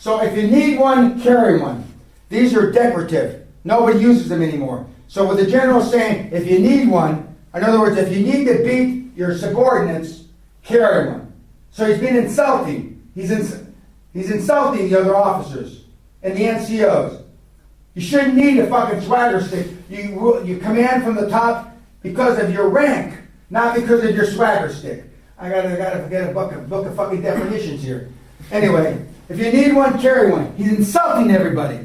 So if you need one, carry one. These are decorative. Nobody uses them anymore. So what the general is saying, if you need one, in other words, if you need to beat your subordinates, carry one. So he's been insulting. He's insulting the other officers and the NCOs. You shouldn't need a fucking swagger stick. You command from the top because of your rank, not because of your swagger stick. I gotta forget a book of fucking definitions here. Anyway, if you need one, carry one. He's insulting everybody.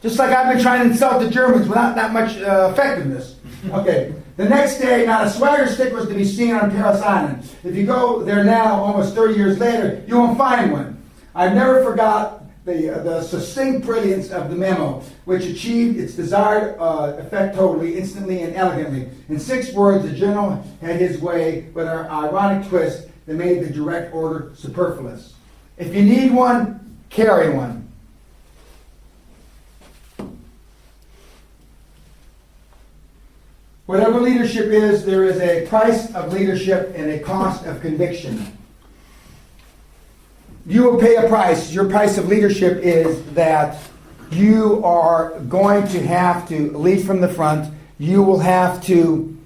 Just like I've been trying to insult the Germans without that much effectiveness. Okay. The next day, not a swagger stick was to be seen on Paris Island. If you go there now, almost 30 years later, you won't find one. I've never forgot the succinct brilliance of the memo, which achieved its desired effect totally, instantly, and elegantly. In 6 words, the general had his way with an ironic twist that made the direct order superfluous. If you need one, carry one. Whatever leadership is, there is a price of leadership and a cost of conviction. You will pay a price. Your price of leadership is that you are going to have to lead from the front. You will have to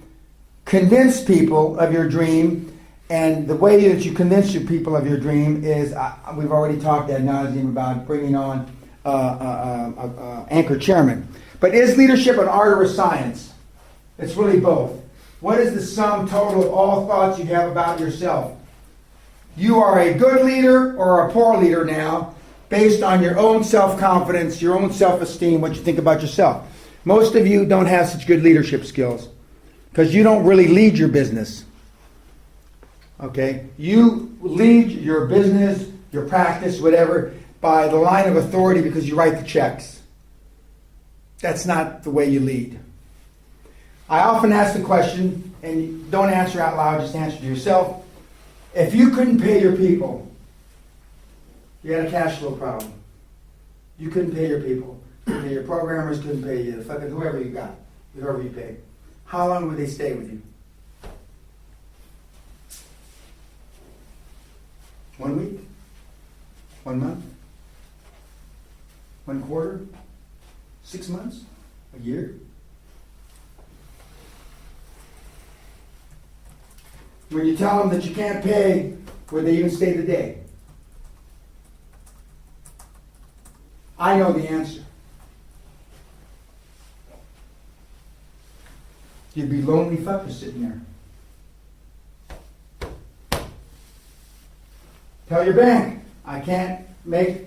convince people of your dream. And the way that you convince your people of your dream is, we've already talked ad nauseum about bringing on anchor chairman. But is leadership an art or a science? It's really both. What is the sum total of all thoughts you have about yourself? You are a good leader or a poor leader now, based on your own self-confidence, your own self-esteem, what you think about yourself. Most of you don't have such good leadership skills because you don't really lead your business. Okay? You lead your business, your practice, whatever, by the line of authority because you write the checks. That's not the way you lead. I often ask the question, and don't answer out loud, just answer to yourself. If you couldn't pay your people, you had a cash flow problem. You couldn't pay your people. Couldn't pay your programmers, couldn't pay you, fucking whoever you got, whoever you paid. How long would they stay with you? 1 week? 1 month? 1 quarter? 6 months? A year? When you tell them that you can't pay, would they even stay the day? I know the answer. You'd be lonely fuckers sitting there. Tell your bank, I can't make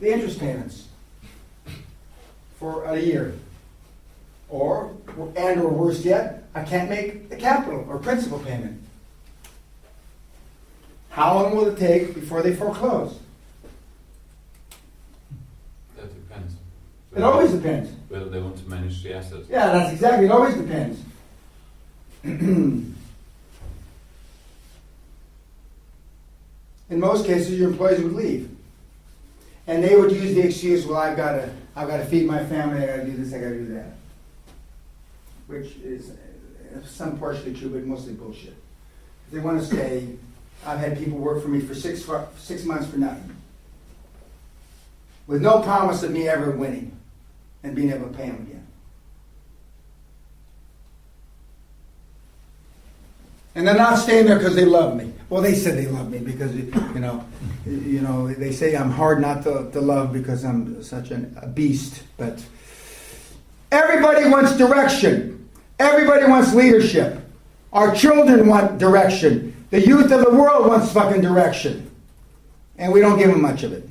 the interest payments for a year. Or worse yet, I can't make the capital or principal payment. How long will it take before they foreclose? That depends. It always depends. Whether they want to manage the assets. Yeah, that's exactly, it always depends. In most cases, your employees would leave. And they would use the excuse, well, I've got to feed my family, I got to do this, I got to do that. Which is some partially true, but mostly bullshit. If they want to stay, I've had people work for me for 6 months for nothing. With no promise of me ever winning and being able to pay them again. And they're not staying there because they love me. Well, they said they love me because, they say I'm hard not to love because I'm such a beast. But everybody wants direction. Everybody wants leadership. Our children want direction. The youth of the world wants fucking direction. And we don't give them much of it.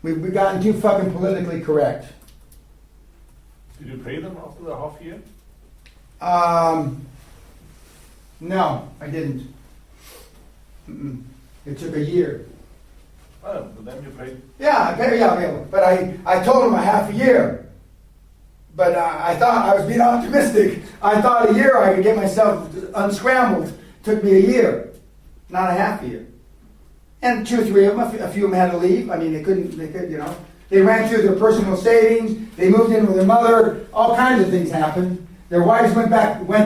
We've gotten too fucking politically correct. Did you pay them after the half year? No, I didn't. It took a year. Oh, but then you paid. Yeah. But I told them a half a year. But I thought I was being optimistic. I thought a year I could get myself unscrambled. Took me a year, not a half a year. And 2 or 3 of them, a few of them had to leave. I mean, they could, They ran through their personal savings. They moved in with their mother. All kinds of things happened. Their wives went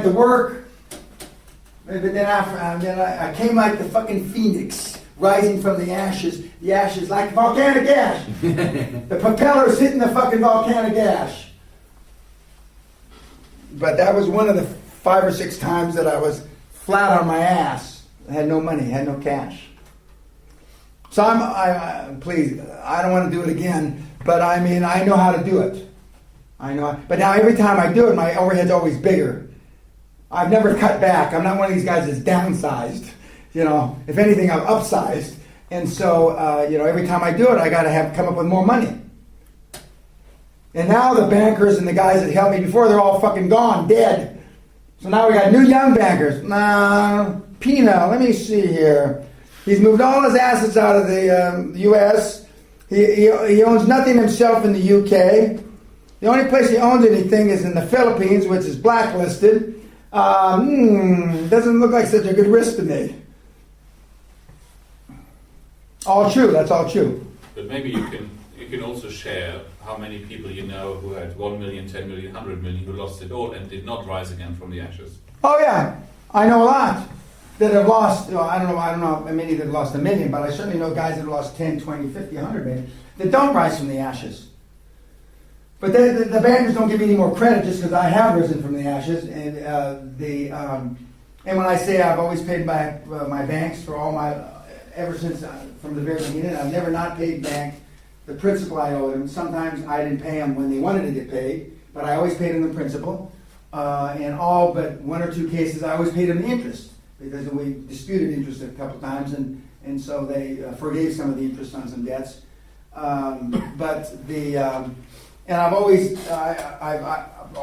to work. But then I came like the fucking phoenix, rising from the ashes like volcanic ash. The propeller's hitting the fucking volcanic ash. But that was one of the 5 or 6 times that I was flat on my ass. I had no money, had no cash. So please, I don't want to do it again, but I mean, I know how to do it. But now every time I do it, my overhead's always bigger. I've never cut back. I'm not one of these guys that's downsized. If anything, I'm upsized. And so, every time I do it, I got to come up with more money. And now the bankers and the guys that helped me before, they're all fucking gone, dead. So now we got new young bankers. Pina, let me see here. He's moved all his assets out of the U.S. He owns nothing himself in the U.K. The only place he owns anything is in the Philippines, which is blacklisted. Doesn't look like such a good risk to me. All true, that's all true. But maybe you can also share how many people you know who had 1 million, 10 million, 100 million, who lost it all and did not rise again from the ashes. Oh yeah, I know a lot that have lost, I don't know how many that have lost 1 million, but I certainly know guys that have lost 10, 20, 50, 100 million that don't rise from the ashes. But the bankers don't give me any more credit just because I have risen from the ashes. And when I say I've always paid back my banks for ever since from the very beginning, I've never not paid back the principal I owe them. Sometimes I didn't pay them when they wanted to get paid, but I always paid them the principal. In all but 1 or 2 cases, I always paid them the interest because we disputed interest a couple times, and so they forgave some of the interest on some debts. And I've always, I've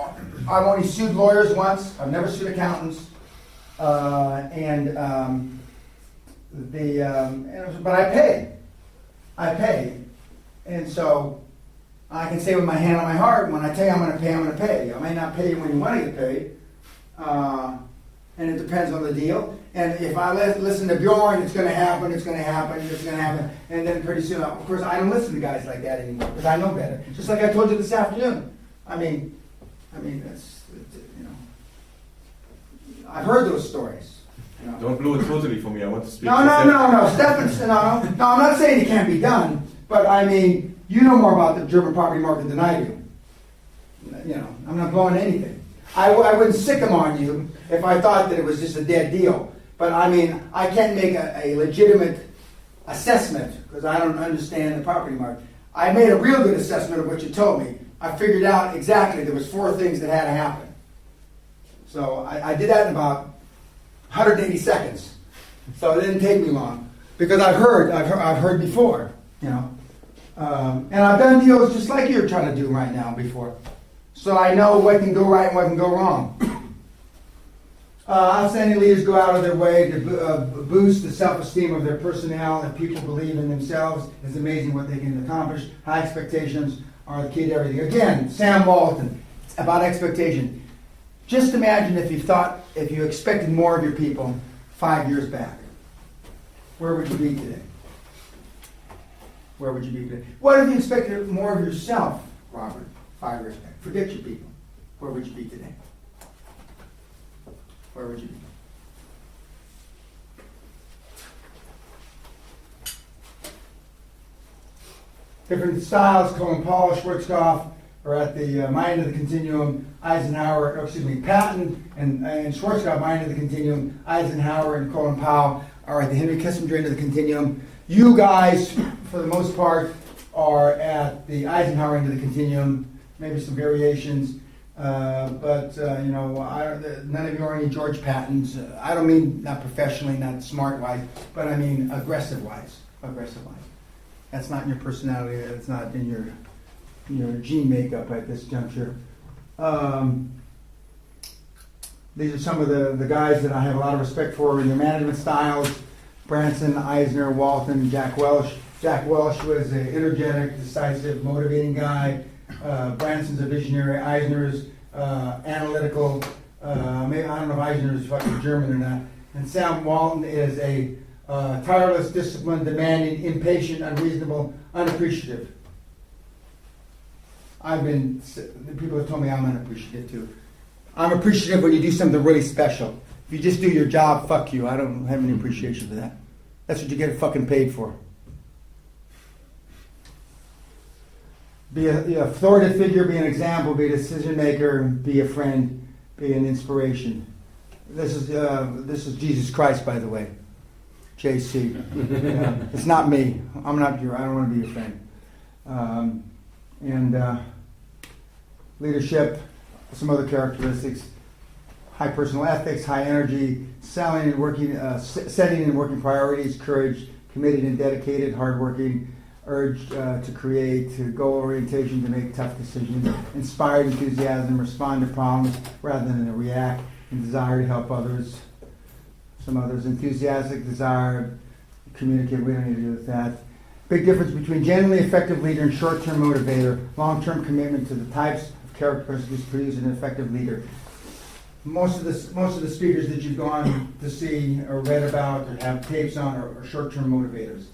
only sued lawyers once. I've never sued accountants. But I pay. And so I can say with my hand on my heart, when I tell you I'm going to pay, I'm going to pay. I may not pay you when you want to get paid. And it depends on the deal. And if I listen to Bjorn, it's going to happen. And then pretty soon, of course, I don't listen to guys like that anymore because I know better. Just like I told you this afternoon. I mean, I've heard those stories. Don't blow it totally for me. I want to speak. No. Stefan, no, I'm not saying it can't be done. But I mean, you know more about the German property market than I do. I'm not blowing anything. I wouldn't sick them on you if I thought that it was just a dead deal. But I mean, I can't make a legitimate assessment because I don't understand the property market. I made a real good assessment of what you told me. I figured out exactly there was 4 things that had to happen. So I did that in about 180 seconds. So it didn't take me long because I've heard before, and I've done deals just like you're trying to do right now before. So I know what can go right and what can go wrong. Outstanding leaders go out of their way to boost the self-esteem of their personnel. If people believe in themselves, it's amazing what they can accomplish. High expectations are the key to everything. Again, Sam Walton, about expectation. Just imagine if you expected more of your people 5 years back. Where would you be today? Where would you be today? What if you expected more of yourself, Robert, 5 years back? Forget your people. Where would you be today? Where would you be? Different styles, Colin Paul, Schwarzkopf are at the my end of the continuum. Patton and Schwarzkopf, my end of the continuum. Eisenhower and Colin Powell are at the Henry Kissinger end of the continuum. You guys, for the most part, are at the Eisenhower end of the continuum. Maybe some variations. None of you are any George Pattons. I don't mean not professionally, not smart-wise, but I mean aggressive-wise. That's not in your personality. That's not in your gene makeup at this juncture. These are some of the guys that I have a lot of respect for in their management styles. Branson, Eisner, Walton, Jack Welch. Jack Welch was an energetic, decisive, motivating guy. Branson's a visionary. Eisner's analytical. Maybe I don't know if Eisner's fucking German or not. And Sam Walton is a tireless, disciplined, demanding, impatient, unreasonable, unappreciative. People have told me I'm unappreciative too. I'm appreciative when you do something really special. If you just do your job, fuck you. I don't have any appreciation for that. That's what you get fucking paid for. Be an authoritative figure, be an example, be a decision maker, be a friend, be an inspiration. This is Jesus Christ, by the way. JC. It's not me. I don't want to be your friend. Leadership, some other characteristics: high personal ethics, high energy, setting and working priorities, courage, committed and dedicated, hardworking, urge to create, to goal orientation, to make tough decisions, inspired enthusiasm, respond to problems rather than to react, and desire to help others. Some others, enthusiastic, desire, communicate. We don't need to do with that. Big difference between genuinely effective leader and short-term motivator. Long-term commitment to the types of characteristics produce an effective leader. Most of the speakers that you've gone to see or read about or have tapes on are short-term motivators.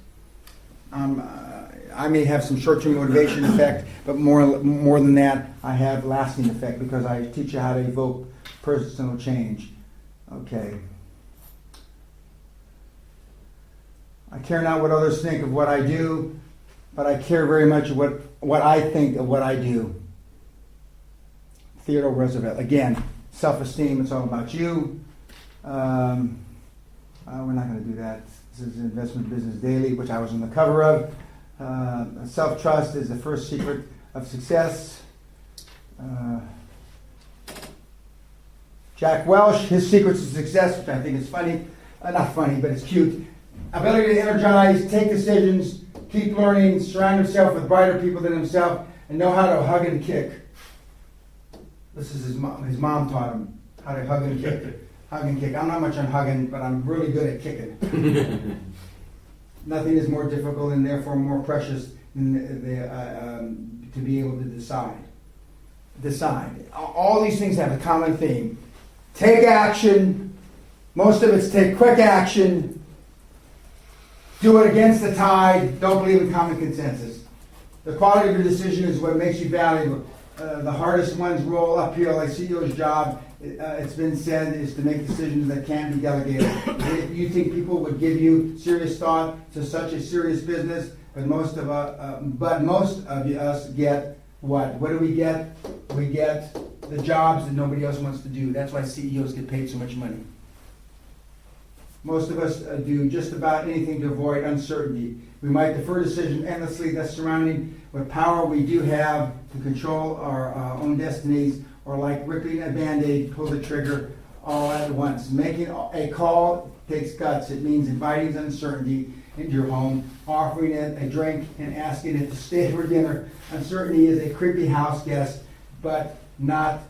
I may have some short-term motivation effect, but more than that, I have lasting effect because I teach you how to evoke personal change. Okay. I care not what others think of what I do, but I care very much what I think of what I do. Theodore Roosevelt. Again, self-esteem, it's all about you. We're not going to do that. This is Investment Business Daily, which I was on the cover of. Self-trust is the first secret of success. Jack Welch, his secrets to success, which I think is funny. Not funny, but it's cute. Ability to energize, take decisions, keep learning, surround himself with brighter people than himself, and know how to hug and kick. This is his mom. His mom taught him how to hug and kick. Hug and kick. I'm not much on hugging, but I'm really good at kicking. Nothing is more difficult and therefore more precious than to be able to decide. Decide. All these things have a common theme. Take action. Most of it's take quick action. Do it against the tide. Don't believe in common consensus. The quality of your decision is what makes you valuable. The hardest ones roll uphill. Like CEO's job, it's been said, is to make decisions that can be delegated. You think people would give you serious thought to such a serious business, but most of us get what? What do we get? We get the jobs that nobody else wants to do. That's why CEOs get paid so much money. Most of us do just about anything to avoid uncertainty. We might defer decision endlessly, thus surrounding what power we do have to control our own destinies, or like ripping a Band-Aid, pull the trigger all at once. Making a call takes guts. It means inviting uncertainty into your home, offering it a drink, and asking it to stay for dinner. Uncertainty is a creepy house guest, but not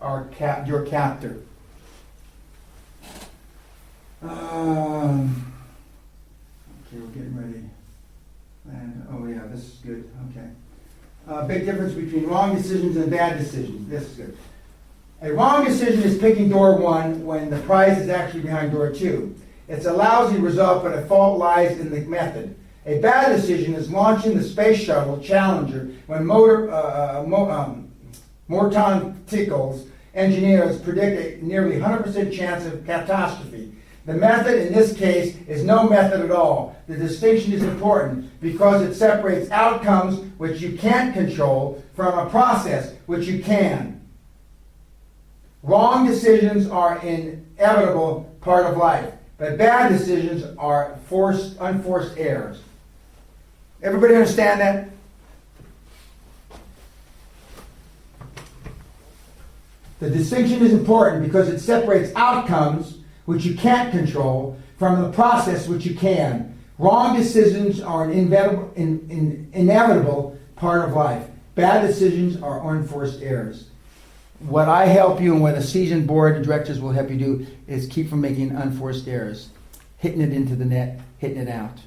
your captor. Okay, we're getting ready. And oh yeah, this is good. Okay. Big difference between wrong decisions and bad decisions. This is good. A wrong decision is picking door 1 when the prize is actually behind door 2. It's a lousy result, but a fault lies in the method. A bad decision is launching the space shuttle Challenger when Morton Tickle's engineers predict a nearly 100% chance of catastrophe. The method in this case is no method at all. The distinction is important because it separates outcomes which you can't control from a process which you can. Wrong decisions are an inevitable part of life, but bad decisions are unforced errors. Everybody understand that? The distinction is important because it separates outcomes which you can't control from the process which you can. Wrong decisions are an inevitable part of life. Bad decisions are unforced errors. What I help you and what a seasoned board of directors will help you do is keep from making unforced errors. Hitting it into the net, hitting it out.